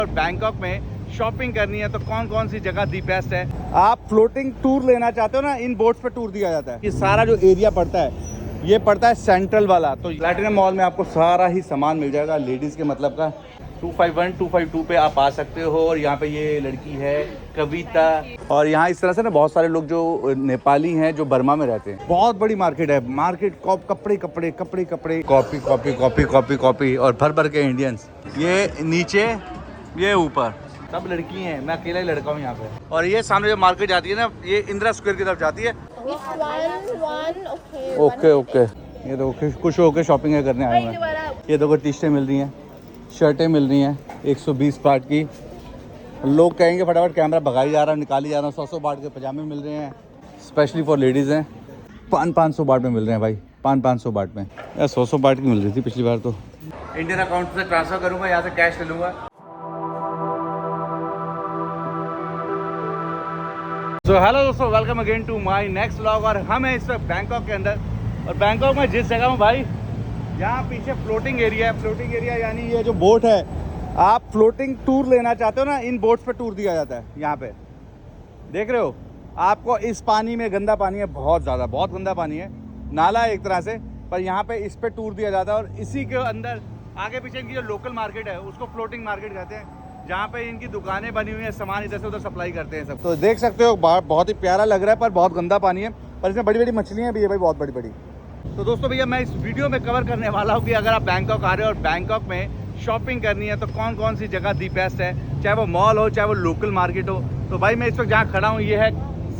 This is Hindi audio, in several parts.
और बैंकॉक में शॉपिंग करनी है तो कौन कौन सी जगह दी बेस्ट है। आप फ्लोटिंग टूर लेना चाहते हो ना, इन बोट्स पे टूर दिया जाता है। ये सारा जो एरिया पड़ता है ये पड़ता है सेंट्रल वाला। तो प्लैटिनम मॉल में आपको सारा ही सामान मिल जाएगा लेडीज़ के मतलब का। 251 252 पे आप आ सकते हो। और यहाँ पे ये लड़की है कविता, और यहाँ इस तरह से ना बहुत सारे लोग जो नेपाली हैं जो बर्मा में रहते हैं। बहुत बड़ी मार्केट है, मार्केट कपड़े कपड़े कपड़े कपड़े, copy copy copy copy copy, और भर भर के इंडियंस। ये नीचे ये ऊपर सब लड़की हैं, मैं अकेला ही लड़का हूँ यहाँ पे। और ये सामने जो मार्केट जाती है ना, ये इंदिरा स्क्वायर की तरफ जाती है। ओके ओके, ये देखो खुश होकर शॉपिंग करने आए हैं। ये देखो टी शर्टें मिल रही हैं, शर्टें मिल रही हैं 120 बाट की। लोग कहेंगे फटाफट कैमरा भगाई जा रहा है, निकाली जा रहा है। 100 बाट के पजामे मिल रहे हैं, स्पेशली फॉर लेडीज़ हैं। 500 बाट में मिल रहे हैं भाई, 500 बाट में। यार 100 बाट की मिल रही थी पिछली बार। तो इंडियन अकाउंट से ट्रांसफ़र करूँगा, यहाँ से कैश ले लूँगा। तो हेलो दोस्तों, welcome again to my next vlog. और हम हैं इस वक्त बैंकॉक के अंदर। और बैंकॉक में जिस जगह हूँ भाई, यहाँ पीछे फ्लोटिंग एरिया है। फ्लोटिंग एरिया यानी ये जो बोट है, आप फ्लोटिंग टूर लेना चाहते हो ना, इन बोट्स पे टूर दिया जाता है। यहाँ पे देख रहे हो, आपको इस पानी में, गंदा पानी है बहुत ज़्यादा, बहुत गंदा पानी है, नाला है एक तरह से, पर यहाँ पे इस पे टूर दिया जाता है। और इसी के अंदर आगे पीछे इनकी जो लोकल मार्केट है उसको फ्लोटिंग मार्केट कहते हैं, जहाँ पे इनकी दुकानें बनी हुई हैं, सामान इधर से उधर सप्लाई करते हैं सब। तो देख सकते हो बहुत ही प्यारा लग रहा है, पर बहुत गंदा पानी है। पर इसमें बड़ी बड़ी मछलियाँ भी है भाई, बहुत बड़ी बड़ी। तो दोस्तों भैया, मैं इस वीडियो में कवर करने वाला हूँ कि अगर आप बैंकॉक आ रहे हो और बैंकॉक में शॉपिंग करनी है तो कौन कौन सी जगह दी बेस्ट है, चाहे वो मॉल हो चाहे वो लोकल मार्केट हो। तो भाई मैं इस वक्त जहाँ खड़ा हूँ ये है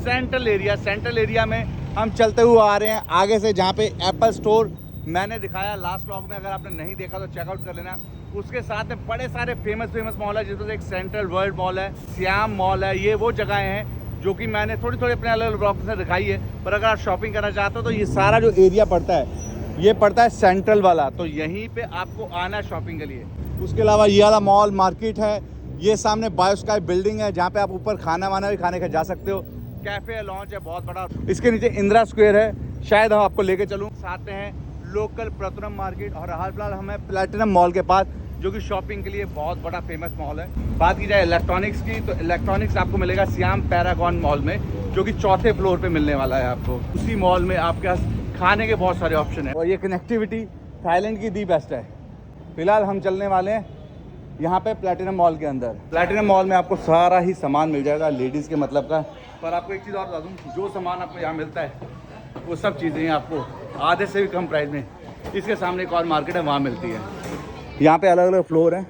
सेंट्रल एरिया। सेंट्रल एरिया में हम चलते हुए आ रहे हैं आगे से, जहाँ पे एप्पल स्टोर मैंने दिखाया लास्ट व्लॉग में। अगर आपने नहीं देखा तो चेकआउट कर लेना। उसके साथ में बड़े सारे फेमस मॉल है, जिसमें से एक सेंट्रल वर्ल्ड मॉल है, सियाम मॉल है। ये वो जगहें हैं जो कि मैंने थोड़ी थोड़ी अपने अलग अलग ब्लॉग से दिखाई है। पर अगर आप शॉपिंग करना चाहते हो तो ये सारा जो एरिया पड़ता है ये पड़ता है सेंट्रल वाला। तो यहीं पे आपको आना है शॉपिंग के लिए। उसके अलावा ये वाला मॉल मार्केट है, ये सामने बायोस्काई बिल्डिंग है जहाँ पे आप ऊपर खाना वाना भी खाने का जा सकते हो। कैफे है, लॉन्च है बहुत बड़ा। इसके नीचे इंदिरा स्क्वायर है, शायद हम आपको लेके चलूँ। साथ में है लोकल प्रतुरम मार्केट, और हाल फिलहाल हमें प्लैटिनम मॉल के पास, जो कि शॉपिंग के लिए बहुत बड़ा फेमस मॉल है। बात की जाए इलेक्ट्रॉनिक्स की, तो इलेक्ट्रॉनिक्स आपको मिलेगा सियाम पैरागॉन मॉल में, जो कि 4थे फ्लोर पे मिलने वाला है आपको। उसी मॉल में आपके पास खाने के बहुत सारे ऑप्शन है। और ये कनेक्टिविटी थाईलैंड की दी बेस्ट है। फिलहाल हम चलने वाले हैं यहाँ पे प्लैटिनम मॉल के अंदर। प्लैटिनम मॉल में आपको सारा ही सामान मिल जाएगा लेडीज़ के मतलब का। पर आपको एक चीज़ और बता दूँ, जो सामान आपको यहाँ मिलता है वो सब चीज़ें आपको आधे से भी कम प्राइस में इसके सामने एक और मार्केट है वहाँ मिलती है। यहाँ पे अलग अलग फ्लोर है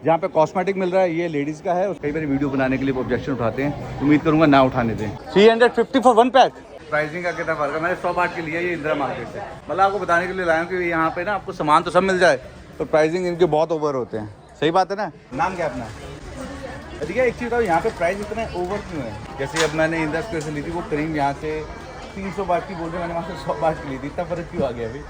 जहाँ पे कॉस्मेटिक मिल रहा है, ये लेडीज़ का है। कई बार वीडियो बनाने के लिए ऑब्जेक्शन उठाते हैं, उम्मीद करूँगा ना उठाने दें। 350 फॉर 1 पैक। प्राइसिंग का कितना फर्क है, मैंने 100 बात के लिए ये इंदिरा मार्केट से। मतलब आपको बताने के लिए लाया हूँ कि यहाँ पे ना आपको सामान तो सब मिल जाए, तो प्राइसिंग इनके बहुत ओवर होते हैं। सही बात है ना। नाम क्या अपना? ठीक है। एक चीज़ बताओ, यहाँ पे प्राइस इतना ओवर क्यों है? जैसे अब मैंने इंदिरा स्क्वायर से ली थी, वो क्रीम यहाँ से 300 बात की बोल रहे, मैंने वहाँ से 100 बात की ली थी। इतना फर्क क्यों आ गया अभी?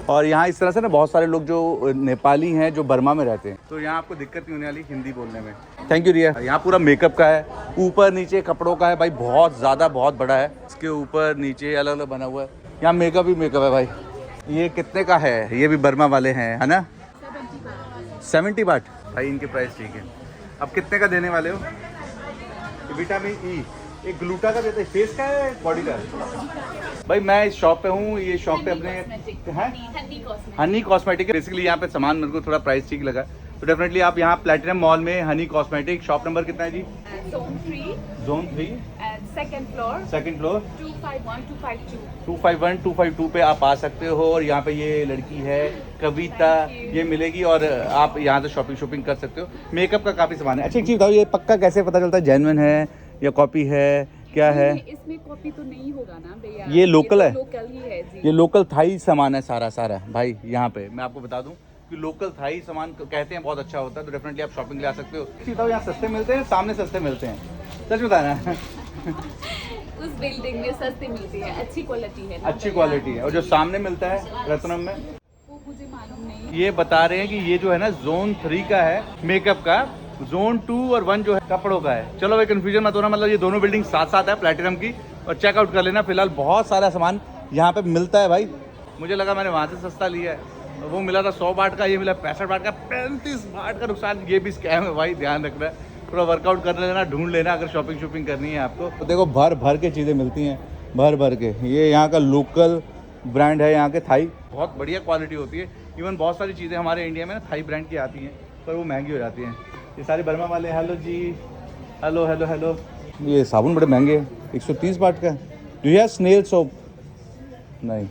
और यहाँ इस तरह से ना बहुत सारे लोग जो नेपाली हैं जो बर्मा में रहते हैं, तो यहाँ आपको दिक्कत नहीं होने वाली हिंदी बोलने में। थैंक यू रिया। यहाँ पूरा मेकअप का है, ऊपर नीचे कपड़ों का है भाई, बहुत ज़्यादा बहुत बड़ा है। इसके ऊपर नीचे अलग अलग बना हुआ है। यहाँ मेकअप ही मेकअप है भाई। ये कितने का है? ये भी बर्मा वाले हैं, है ना? 70 बाट भाई, इनके प्राइस ठीक है। अब कितने का देने वाले हो? विटामिन ई, एक ग्लूटा का देते हैं। फेस का है, बॉडी का है? भाई मैं इस शॉप पे हूँ, ये शॉप पे अपने है हनी कॉस्मेटिक। बेसिकली यहाँ पे सामान मेरे को थोड़ा प्राइस ठीक लगा, तो डेफिनेटली आप यहाँ प्लैटिनम मॉल में हनी कॉस्मेटिक। शॉप नंबर कितना है जी? जोन 3 सेकंड फ्लोर 251 252 पे आप आ सकते हो। और यहाँ पे ये लड़की है कविता, ये मिलेगी, और आप यहाँ से शॉपिंग कर सकते हो। मेकअप का काफ़ी सामान है। अच्छा एक चीज़ बताओ, ये पक्का कैसे पता चलता है जेन्युइन है या कॉपी है, क्या है? इसमें कॉपी तो नहीं होगा ना भैया, ये लोकल है? लोकल ही है जी। ये लोकल थाई सामान है सारा भाई। यहाँ पे मैं आपको बता दूं कि लोकल थाई सामान कहते हैं बहुत अच्छा होता है, तो डेफिनेटली आप शॉपिंग ले आ सकते हो। बताओ, यहाँ सस्ते मिलते हैं, सामने सस्ते मिलते हैं? सच बताना। उस बिल्डिंग में सस्ती मिलती है, अच्छी क्वालिटी है ना, अच्छी क्वालिटी है। और जो सामने मिलता है रत्नम में, वो मुझे मालूम नहीं। ये बता रहे हैं कि ये जो है ना जोन 3 का है मेकअप का, जोन 2 और 1 जो है कपड़ों का है। चलो भाई कंफ्यूजन मत होना, मतलब ये दोनों बिल्डिंग साथ साथ है प्लैटिनम की, और चेकआउट कर लेना। फिलहाल बहुत सारा सामान यहाँ पे मिलता है भाई। मुझे लगा मैंने वहाँ से सस्ता लिया है, वो मिला था 100 बाट का, ये मिला 65 बाट का। 35 बाट का नुकसान, ये भी स्कैम है भाई, ध्यान रखना है। थोड़ा वर्कआउट कर लेना, ढूंढ लेना अगर शॉपिंग करनी है आपको। तो देखो भर भर के चीज़ें मिलती हैं, भर के। ये यहाँ का लोकल ब्रांड है, यहाँ के थाई, बहुत बढ़िया क्वालिटी होती है। इवन बहुत सारी चीज़ें हमारे इंडिया में ना थाई ब्रांड की आती हैं, पर वो महंगी हो जाती हैं। ये सारे बर्मा वाले, hello ji, hello hello hello. ये साबुन बड़े महंगे हैं, 130 बाट का। Do you have snail soap? नहीं।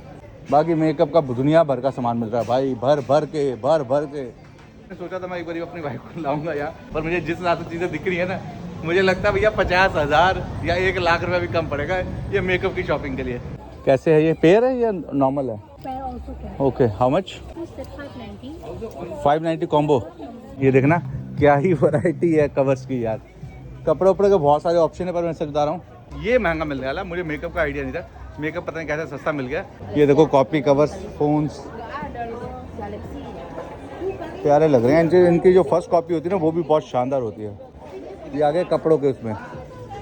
बाकी मेकअप का दुनिया भर का सामान मिल रहा है भाई, भर भर के। मैंने सोचा था मैं एक बार अपनी वाइफ को लाऊंगा यहाँ, पर मुझे जिस हिसाब से चीज़ें दिख रही है ना, मुझे लगता है भैया 50,000 या 1 लाख रुपया भी कम पड़ेगा ये मेकअप की शॉपिंग के लिए। कैसे है ये, पेयर है या नॉर्मल है? Okay, how much? 590 कॉम्बो। ये देखना क्या ही वैरायटी है कवर्स की यार। कपड़े उपड़े के बहुत सारे ऑप्शन है, पर मैं सच बता रहा हूँ ये महंगा मिलने वाला। मुझे मेकअप का आइडिया नहीं था, मेकअप पता नहीं कैसे सस्ता मिल गया। ये देखो कॉपी कवर्स, फोन्स प्यारे लग रहे हैं। इनकी जो फर्स्ट कॉपी होती है ना, वो भी बहुत शानदार होती है। ये आगे कपड़ों के उसमें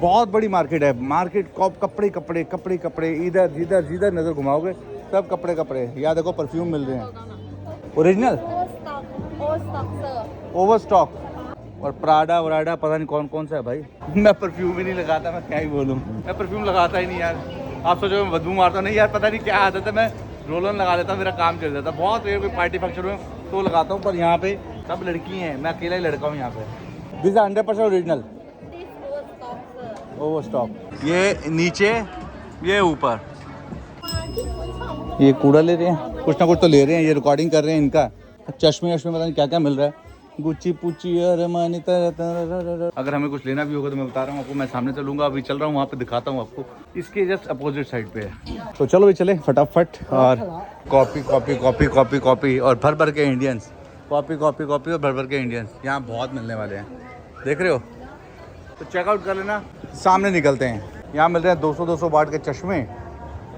बहुत बड़ी मार्केट है। मार्केट कपड़े, इधर जिधर नज़र घुमाओगे सब कपड़े। यहाँ देखो परफ्यूम मिल रहे हैं ओरिजिनल, ओवर स्टॉक। और प्राडा वराडा पता नहीं कौन कौन सा है भाई। मैं परफ्यूम ही नहीं लगाता, मैं क्या ही बोलूँ, मैं परफ्यूम लगाता ही नहीं यार। आप सोचो मैं बदबू मारता नहीं यार, पता नहीं क्या आदत है। मैं रोल ऑन लगा लेता हूँ, मेरा काम चल जाता। बहुत रेयर कोई पार्टी फंक्शन में तो लगाता हूँ, पर यहाँ पे सब लड़की हैं, मैं अकेला ही लड़का हूँ यहाँ पे। This 100% original, over stock. ये नीचे, ये ऊपर। ये कूड़ा ले रहे हैं, कुछ ना कुछ तो ले रहे हैं, ये रिकॉर्डिंग कर रहे हैं इनका। चश्मे पता नहीं क्या क्या मिल रहा है, गुच्ची पुच्ची अरमानी। अगर हमें कुछ लेना भी होगा तो मैं बता रहा हूँ आपको, मैं सामने चलूंगा, अभी चल रहा हूँ वहाँ पे, दिखाता हूँ आपको। इसके जस्ट अपोजिट साइड पे है। तो चलो भी चले फटाफट। और कॉपी और भर के इंडियंस, कॉपी और भर के इंडियंस यहाँ बहुत मिलने वाले हैं, देख रहे हो। तो चेकआउट कर लेना, सामने निकलते हैं। यहाँ मिल रहे हैं 200 बाट के चश्मे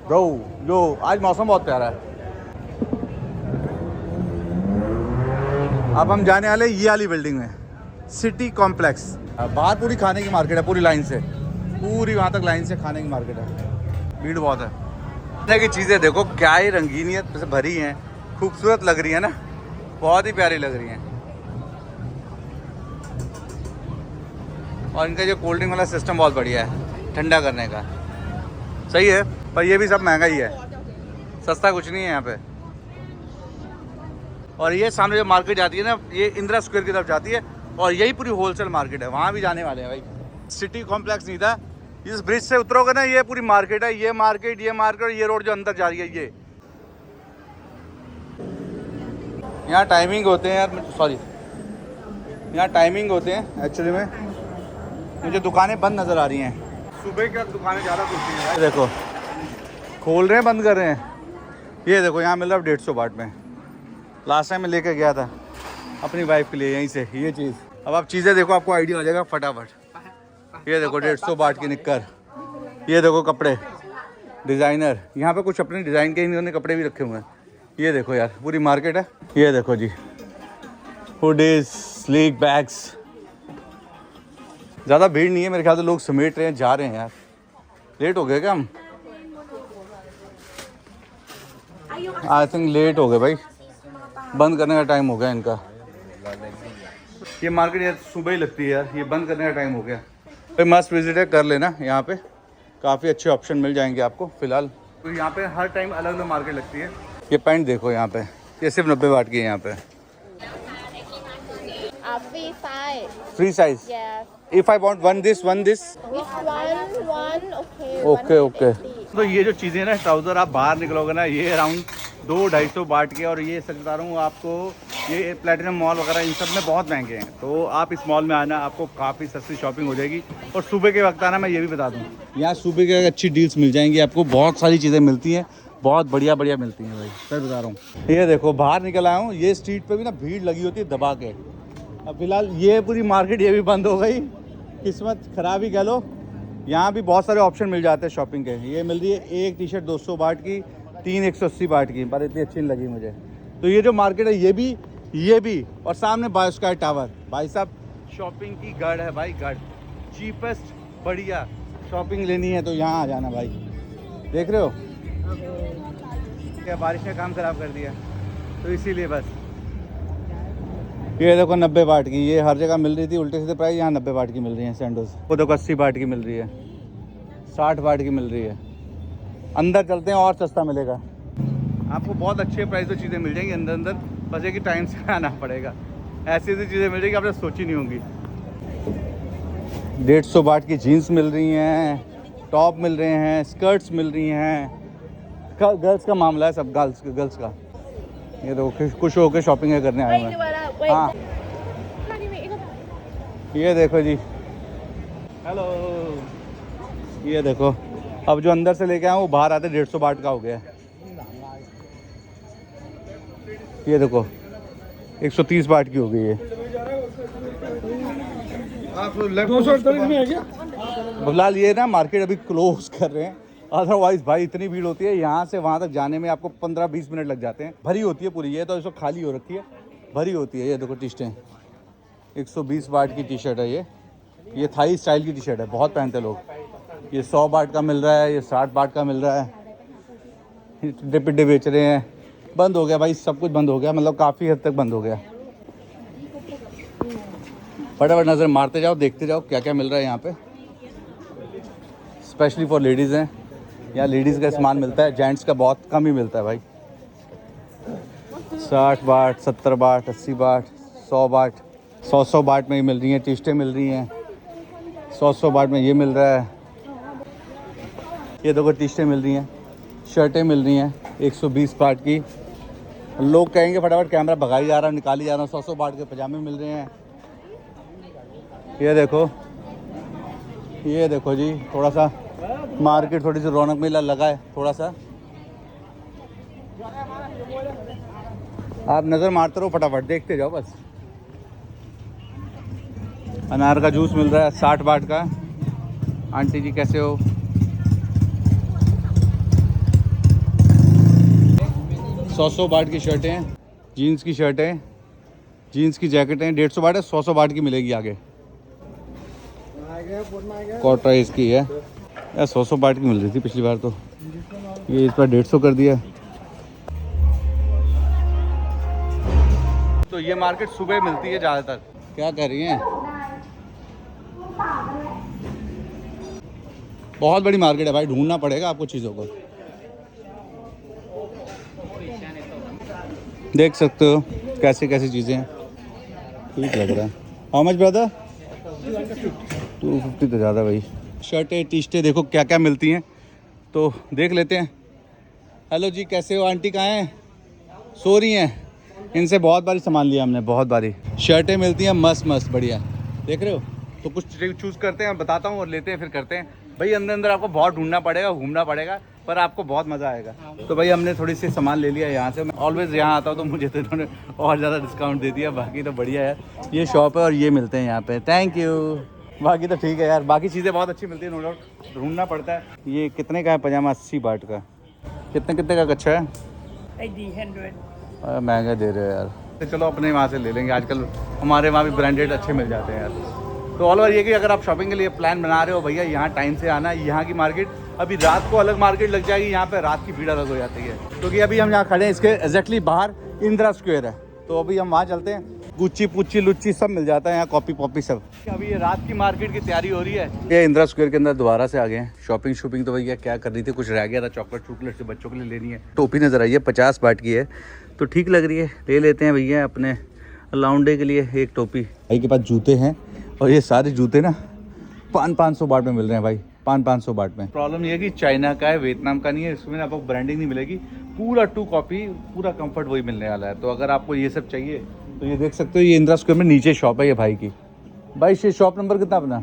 ब्रो। जो आज मौसम बहुत प्यारा है। अब हम जाने वाले ये वाली बिल्डिंग में, सिटी कॉम्प्लेक्स। बाहर पूरी खाने की मार्केट है, पूरी लाइन से, पूरी वहाँ तक लाइन से खाने की मार्केट है। भीड़ बहुत है। खाने की चीज़ें देखो क्या ही रंगीनियत से भरी हैं, खूबसूरत लग रही है ना, बहुत ही प्यारी लग रही हैं। और इनका जो कोल्ड ड्रिंक वाला सिस्टम बहुत बढ़िया है, ठंडा करने का सही है। पर ये भी सब महंगा ही है, सस्ता कुछ नहीं है यहाँ पे। और ये सामने जो मार्केट जाती है ना, ये इंदिरा स्क्वायर की तरफ जाती है, और यही पूरी होलसेल मार्केट है, वहाँ भी जाने वाले हैं भाई। सिटी कॉम्प्लेक्स नहीं था, इस ब्रिज से उतरोगे ना, ये पूरी मार्केट है। ये मार्केट और ये रोड जो अंदर जा रही है, ये यहाँ टाइमिंग होते हैं यार, सॉरी, यहाँ टाइमिंग होते हैं एक्चुअली में। मुझे दुकानें बंद नज़र आ रही हैं, सुबह की दुकानें ज़्यादा खुलती हैं। देखो खोल रहे हैं, बंद कर रहे हैं। ये देखो यहाँ मिल रहा है 150 बाट में। लास्ट टाइम मैं लेकर गया था अपनी वाइफ के लिए यहीं से ये चीज़। अब आप चीज़ें देखो, आपको आइडिया हो जाएगा फटाफट। ये देखो 150 बाट की निक्कर। ये देखो कपड़े डिज़ाइनर, यहाँ पे कुछ अपने डिज़ाइन के इन्होंने कपड़े भी रखे हुए हैं। ये देखो यार पूरी मार्केट है। ये देखो जी, हुडीज, स्लीक बैग्स। ज़्यादा भीड़ नहीं है मेरे ख्याल से, लोग समेट रहे हैं, जा रहे हैं यार। लेट हो गए क्या हम? आई थिंक लेट हो गए भाई, बंद करने का टाइम हो गया इनका। ये मार्केट यार सुबह ही लगती है यार, ये बंद करने का टाइम हो गया। तो मस्ट विजिट कर लेना, यहाँ पे काफ़ी अच्छे ऑप्शन मिल जाएंगे आपको फिलहाल। तो यहाँ पे हर टाइम अलग अलग मार्केट लगती है। ये पैंट देखो यहाँ पे, ये सिर्फ 90 बाट की है यहाँ पे। Free size. If I want one this one, okay. तो ये जो चीज़ें ना, ट्राउज़र आप बाहर निकलोगे ना, ये अराउंड 200-250 बाट के। और ये सच बता रहा हूँ आपको, ये प्लेटिनम मॉल वगैरह इन सब में बहुत महंगे हैं। तो आप इस मॉल में आना, आपको काफ़ी सस्ती शॉपिंग हो जाएगी। और सुबह के वक्त आना, मैं ये भी बता दूँ, यहाँ सुबह के अच्छी डील्स मिल जाएंगी आपको। बहुत सारी चीज़ें मिलती हैं, बहुत बढ़िया मिलती हैं भाई, सच बता रहा हूँ। ये देखो बाहर निकल आया हूँ, ये स्ट्रीट पर भी ना भीड़ लगी होती है दबा के। अब फिलहाल ये पूरी मार्केट ये भी बंद हो गई, किस्मत ख़राब ही कह लो। यहाँ भी बहुत सारे ऑप्शन मिल जाते हैं शॉपिंग के। ये मिल रही है एक टी शर्ट 200 बाट की, 3 180 बाट की, पर इतनी अच्छी नहीं लगी मुझे। तो ये जो मार्केट है ये भी और सामने बायोस्काई टावर। भाई साहब शॉपिंग की गढ़ है भाई, गढ़। चीपेस्ट बढ़िया शॉपिंग लेनी है तो यहाँ आ जाना भाई। देख रहे हो क्या बारिश ने काम ख़राब कर दिया। तो इसीलिए बस। ये देखो 90 बाट की, ये हर जगह मिल रही थी उल्टे सीधे प्राइस, यहाँ 90 बाट की मिल रही है सैंडल्स। वो देखो 80 बाट की मिल रही है, 60 बाट की मिल रही है। अंदर चलते हैं और सस्ता मिलेगा आपको, बहुत अच्छे प्राइस पे चीज़ें मिल जाएंगी अंदर अंदर, बस ये कि टाइम से आना पड़ेगा। ऐसी ऐसी चीज़ें मिल जाएगी आपने सोची नहीं होंगी। 150 बाट की जीन्स मिल रही हैं, टॉप मिल रहे हैं, स्कर्ट्स मिल रही हैं। गर्ल्स का मामला है सब, गर्ल्स का। ये देखो खुश होकर शॉपिंग करने आए हुए हैं। हाँ ये देखो जी, हेलो। ये देखो अब जो अंदर से लेके आए वो बाहर आते 150 बाट का हो गया। ये देखो 130 बाट की हो गई है। फिलहाल ये ना मार्केट अभी क्लोज कर रहे हैं, अदरवाइज भाई इतनी भीड़ होती है, यहाँ से वहाँ तक जाने में आपको 15-20 मिनट लग जाते हैं। भरी होती है पूरी, ये तो इसको खाली हो रखी है, भरी होती है। ये देखो टी शर्टें 120 बाट की टी शर्ट है ये थाई स्टाइल की टी शर्ट है, बहुत पहनते लोग। ये 100 बाट का मिल रहा है, ये 60 बाट का मिल रहा है। पिड्डे पिड्डे बेच रहे हैं। बंद हो गया भाई, सब कुछ बंद हो गया, मतलब काफ़ी हद तक बंद हो गया। फटाफट नज़र मारते जाओ, देखते जाओ क्या क्या मिल रहा है यहाँ पे। स्पेशली फॉर लेडीज़ हैं, यहाँ लेडीज़ का सामान मिलता है, जेंट्स का बहुत कम ही मिलता है भाई। 60 बाट, 70 बाट, 80 बाट, 100 बाट, 100 बाट में ही मिल रही हैं। टी शर्टें मिल रही हैं 100 बाट में, ये मिल रहा है। ये देखो टी शर्टें मिल रही हैं, शर्टें मिल रही हैं 120 बाट की। लोग कहेंगे फटाफट कैमरा भगाई जा रहा है, निकाली जा रहा है। 100 बाट के पजामे मिल रहे हैं। ये देखो जी, थोड़ा सा मार्केट थोड़ी सी रौनक मेला लगा है थोड़ा सा। आप नज़र मारते रहो, फटाफट देखते जाओ बस। अनार का जूस मिल रहा है 60 बाट का। आंटी जी कैसे हो? सौ बाट की शर्टें, जीन्स की शर्टें, जीन्स की जैकेटें 150 बाट है, 100 बाट की मिलेगी आगे। कॉटराइज की है, 100 बाट की मिल रही थी पिछली बार, तो ये इस बार 150 कर दिया। तो ये मार्केट सुबह मिलती है ज़्यादातर। क्या कर रही हैं? बहुत बड़ी मार्केट है भाई, ढूंढना पड़ेगा आपको चीज़ों को। देख सकते हो कैसे कैसी चीज़ें हैं, ठीक लग रहा है। How much brother? 250 तो ज़्यादा भाई। शर्टें टी शर्टें देखो क्या क्या मिलती हैं, तो देख लेते हैं। हेलो जी कैसे हो? आंटी कहाँ हैं? सो रही हैं। इनसे बहुत बारी सामान लिया हमने, बहुत बारी। शर्टें मिलती हैं मस्त मस्त बढ़िया, देख रहे हो। तो कुछ चूज़ करते हैं, बताता हूँ और लेते हैं, फिर करते हैं भाई। अंदर अंदर आपको बहुत ढूंढना पड़ेगा, घूमना पड़ेगा, पर आपको बहुत मज़ा आएगा। तो भाई हमने थोड़ी सी सामान ले लिया यहाँ से। मैं ऑलवेज़ यहाँ आता हूँ तो मुझे तो इन्होंने और ज़्यादा डिस्काउंट दे दिया। बाकी तो बढ़िया यार, ये शॉप है और ये मिलते हैं यहाँ पे। Thank you. बाकी तो ठीक है यार, बाकी चीज़ें बहुत अच्छी मिलती है, नो डाउट। ढूंढना पड़ता है। ये कितने का है पजामा? 80 बाट का। कितने का कच्छा है? 100। महंगा दे रहे हो यार। तो चलो अपने वहाँ से ले लेंगे, आजकल हमारे वहाँ भी ब्रांडेड अच्छे मिल जाते हैं यार। तो ऑल ओवर ये कि अगर आप शॉपिंग के लिए प्लान बना रहे हो भैया, यहाँ टाइम से आना। यहाँ की मार्केट अभी रात को अलग मार्केट लग जाएगी, यहाँ पे रात की भीड़ अलग हो जाती है। क्योंकि अभी हम यहाँ खड़े हैं, इसके एग्जैक्टली बाहर इंदिरा स्क्वायर है, तो अभी हम वहाँ चलते हैं। गुच्ची पुच्ची लुच्ची सब मिल जाता है यहाँ, कॉपी पॉपी सब। अभी ये रात की मार्केट की तैयारी हो रही है। ये इंदिरा स्क्वायर के अंदर दोबारा से आ गए हैं। शॉपिंग तो भैया क्या कर रही थी, कुछ रह गया था, चॉकलेट से बच्चों के लिए लेनी है। टोपी नज़र आई है 50 बाट की है, तो ठीक लग रही है, ले लेते हैं भैया अपने अलाउंडे के लिए एक टोपी। भाई के पास जूते हैं, और ये सारे जूते ना 500 बाट में मिल रहे हैं भाई, 500 बाट में। प्रॉब्लम ये है कि चाइना का है, वियतनाम का नहीं है, इसमें आपको ब्रांडिंग नहीं मिलेगी। पूरा 2 कॉपी, पूरा कंफर्ट वही मिलने वाला है। तो अगर आपको ये सब चाहिए तो ये देख सकते हो, ये इंदिरा स्क्वायर में नीचे शॉप है ये भाई की। भाई ये शॉप नंबर कितना अपना?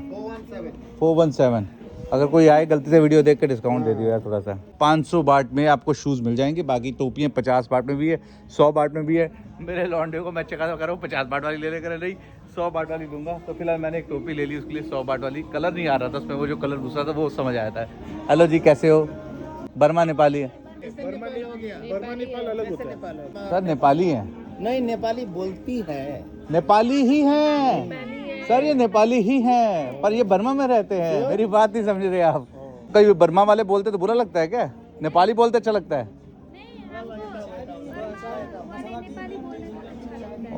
417। अगर कोई आए गलती से वीडियो देख के डिस्काउंट दे दियो यार थोड़ा सा। 500 बाट में आपको शूज़ मिल जाएंगे। बाकी टोपियाँ 50 बाट में भी है, 100 बाट में भी है। मेरे लॉन्डे को मैं चेक कर रहा हूँ 50 बाट वाली ले लेकर, नहीं 100 बाट वाली लूँगा। तो फिलहाल मैंने एक टोपी ले ली उसके लिए 100 बाट वाली। कलर नहीं आ रहा था उसमें, वो जो कलर दूसरा था वो समझ आया था। हेलो जी कैसे हो? बर्मा नेपाली है? बर्मा नेपाल अलग होता है सर, नेपाली है? नहीं, नेपाली बोलती है। नेपाली ही है सर, ये नेपाली ही हैं, पर ये बर्मा में रहते हैं। मेरी बात नहीं समझ रहे आप। कई बर्मा वाले बोलते तो बुरा लगता है क्या? नेपाली बोलते अच्छा लगता है?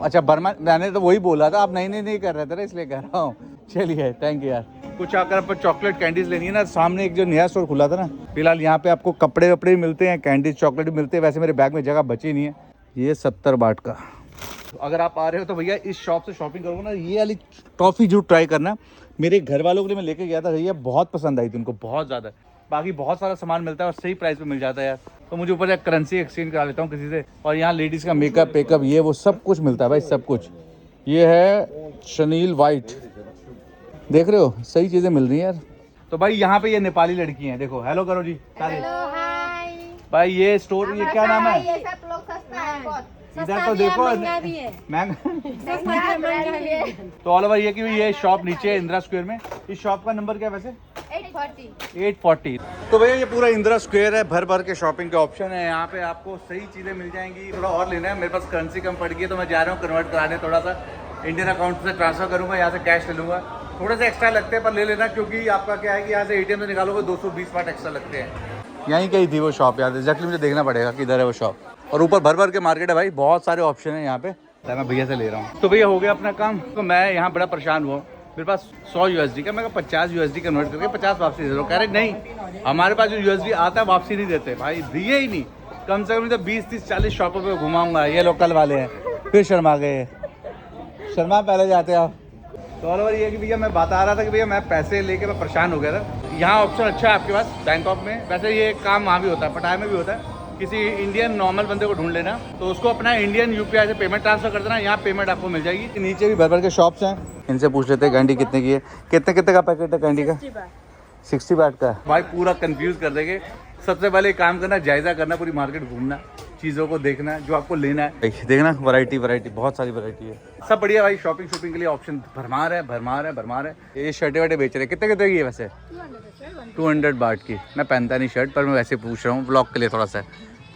अच्छा बर्मा, मैंने तो वही बोला था, आप नहीं कर रहे थे ना, इसलिए कह रहा हूँ। चलिए थैंक यू यार। कुछ अगर आपको चॉकलेट कैंडीज लेनी है ना, सामने एक जो नया स्टोर खुला था ना, फिलहाल यहाँ पे आपको कपड़े वपड़े भी मिलते हैं, कैंडीज चॉकलेट भी मिलते हैं। वैसे मेरे बैग में जगह बची नहीं है। ये 70 बाट का। अगर आप आ रहे हो तो भैया इस शॉप से शॉपिंग करोगे ना, ये वाली टॉफ़ी जरूर ट्राई करना। मेरे घर वालों के लिए मैं लेके गया था, भैया बहुत पसंद आई थी उनको, बहुत ज़्यादा। बाकी बहुत सारा सामान मिलता है और सही प्राइस पे मिल जाता है यार। तो मुझे ऊपर करेंसी एक्सचेंज करा लेता हूँ किसी से। और यहाँ लेडीज़ का मेकअप पेकअप ये वो सब कुछ मिलता है भाई, सब कुछ। ये है शनील वाइट, देख रहे हो, सही चीज़ें मिल रही हैं यार। तो भाई यहाँ पे ये नेपाली लड़की हैं, देखो हेलो करो जी सारे। भाई ये स्टोर, ये क्या नाम है? ये सब लोग सस्ता है बहुत। इधर तो देखो महंगा। तो ऑल ओवर ये कि ये शॉप नीचे है इंदिरा स्क्वायर में। इस शॉप का नंबर क्या है वैसे? 840। तो भैया ये पूरा इंदिरा स्क्वायर है, भर भर के शॉपिंग के ऑप्शन है यहाँ पे, आपको सही चीज़ें मिल जाएंगी। थोड़ा और लेना है, मेरे पास करेंसी कम पड़ गई है तो मैं जा रहा हूँ कन्वर्ट कराने, थोड़ा सा इंडियन अकाउंट से ट्रांसफर करूँगा, यहाँ से कैश ले लूँगा। थोड़े से एक्स्ट्रा लगते हैं पर ले लेना, क्योंकि आपका क्या है कि यहाँ से ATM से निकालोगे 220 बाट एक्स्ट्रा लगते हैं। यहीं कहीं थी वो शॉप यार, एग्जैक्टली मुझे देखना पड़ेगा किधर है वो शॉप। और ऊपर भर भर के मार्केट है भाई, बहुत सारे ऑप्शन है यहाँ पे। मैं भैया से ले रहा हूँ। तो भैया हो गया अपना काम। तो मैं यहाँ बड़ा परेशान हुआ, मेरे पास 100 USD का, मैं 50 USD कन्वर्ट करके 50 वापसी दे दो। कह रहे नहीं, हमारे पास जो USD आता है वापसी नहीं देते। भाई दिए ही नहीं, कम से कम तो 20, 30, 40 शॉपों पे घुमाऊंगा। ये लोकल वाले हैं, फिर शर्मा गए। शर्मा पहले जाते आप। तो और ये कि भैया मैं बता रहा था कि भैया मैं पैसे लेके मैं परेशान हो गया था। यहाँ ऑप्शन अच्छा है आपके पास बैंकॉक में। वैसे ये काम वहाँ भी होता है, पटाया में भी होता है। किसी इंडियन नॉर्मल बंदे को ढूंढ लेना, तो उसको अपना इंडियन UPI से पेमेंट ट्रांसफर कर देना, यहाँ पेमेंट आपको मिल जाएगी। नीचे भी भर भर के शॉप्स हैं, इनसे पूछ लेते हैं कैंडी कितने की है। कितने का पैकेट है कैंडी का? 60 बाट का। भाई पूरा कंफ्यूज कर देंगे। सबसे पहले एक काम करना, जायजा करना, पूरी मार्केट घूमना, चीज़ों को देखना जो आपको लेना है। देखना वैरायटी बहुत सारी वैरायटी है, सब बढ़िया भाई। शॉपिंग के लिए ऑप्शन भरमार है। ये शर्टें वर्टें बेच रहे हैं, कितने की है वैसे? 200 बाट की। मैं पहनता नहीं शर्ट, पर मैं वैसे पूछ रहा हूँ ब्लॉग के लिए थोड़ा सा।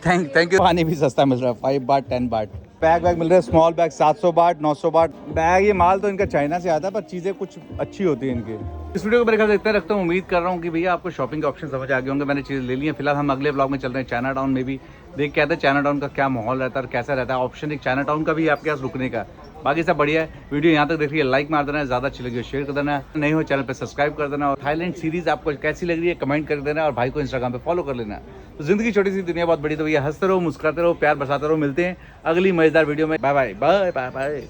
Thank you. पानी भी सस्ता मिल रहा है, 5 बाट 10 बाट। बैग मिल रहे हैं, स्मॉल बैग 700 बाट 900 बाट बैग। ये माल तो इनका चाइना से आता है, पर चीज़ें कुछ अच्छी होती है इनकी। इस वीडियो को मेरे ख्याल से इतना रखता हूँ। उम्मीद कर रहा हूँ कि भैया आपको शॉपिंग के ऑप्शन समझ आ गए होंगे। मैंने चीज़ें ले ली हैं। फिलहाल हम अगले ब्लॉग में चल रहे हैं चाइना टाउन में भी, देख के आते हैं चाइना टाउन का क्या माहौल रहता है और कैसा रहता है। ऑप्शन एक चाइना टाउन का भी आपके पास रुकने का। बाकी सब बढ़िया है। वीडियो यहाँ तक देखिए, लाइक मार देना है, ज़्यादा अच्छी लगी हो शेयर कर देना, नहीं हो चैनल पे सब्सक्राइब कर देना। और थाईलैंड सीरीज़ आपको कैसी लग रही है कमेंट कर देना, और भाई को इंस्टाग्राम पे फॉलो कर लेना। तो जिंदगी छोटी सी, दुनिया बहुत बड़ी। तो भैया हंसते रहो, मुस्कुराते रहो, प्यार बरसाते रहो। मिलते हैं अगली मजेदार वीडियो में। Bye bye bye bye bye.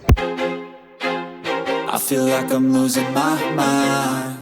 I feel like I'm losing my mind.